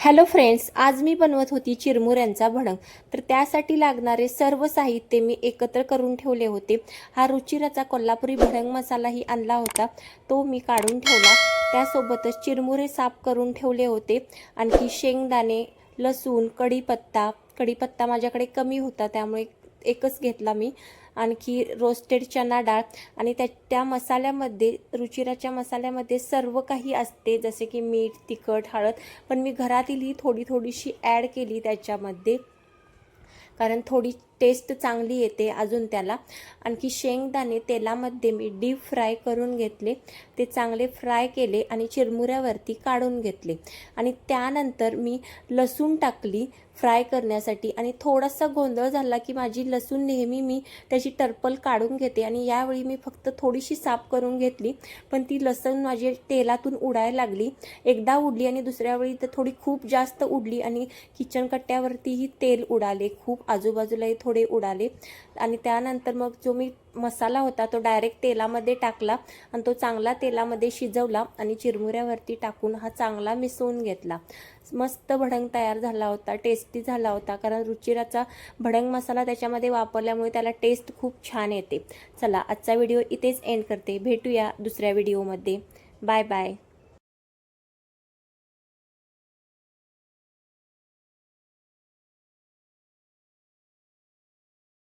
Hello friends, आज मी बनवत होती चिरमुऱ्यांचा भडंग. तर त्यासाठी लागणारे सर्व साहित्य मी एकत्र करून ठेवले होते. हा रुचिराचा कोल्हापुरी भडंग मसालाही आणला होता, तो मी काढून ठेवला. त्यासोबतच चिरमुरे साफ करून ठेवले होते. आणखी शेंगदाणे, लसूण, कढीपत्ता माझ्याकडे कमी होता त्यामुळे एकच घेतला मी. आणखी रोस्टेड चना डाळ आणि त्या मसाल्यामध्ये, रुचिराच्या मसाल्यामध्ये सर्व काही असते, जसे की मीठ, तिखट, हळद. पण मी घरातील ही थोडीशी ॲड केली त्याच्यामध्ये, कारण थोडी टेस्ट चांगली येते अजून त्याला. आणखी शेंगदाणे तेलामध्ये मी डीप फ्राय करून घेतले, ते चांगले फ्राय केले आणि चिरमुऱ्यावरती काढून घेतले. आणि त्यानंतर मी लसूण टाकली फ्राय करण्यासाठी. आणि थोडासा गोंधळ झाला की माझी लसूण नेहमी मी त्याची टर्पल काढून घेते आणि यावेळी मी फक्त थोडीशी साफ करून घेतली, पण ती लसूण माझी तेलातून उडायला लागली. एकदा उडली आणि दुसऱ्या वेळी तर थोडी खूप जास्त उडली आणि किचन कट्ट्यावरतीही तेल उडाले, खूप आजूबाजूलाही थोडे उडाले. आणि त्यानंतर मग जो मी मसाला होता तो डायरेक्ट तेलामध्ये टाकला आणि तो चांगला तेलामध्ये शिजवला आणि चिरमुऱ्यावरती टाकून हा चांगला मिसळून घेतला. मस्त भडंग तयार झाला होता, टेस्टी झाला होता, कारण रुचिराचा भडंग मसाला त्याच्यामध्ये वापरल्यामुळे त्याला टेस्ट खूप छान येते. चला, आजचा व्हिडिओ इथेच एंड करते. भेटूया दुसऱ्या व्हिडिओमध्ये. Bye bye.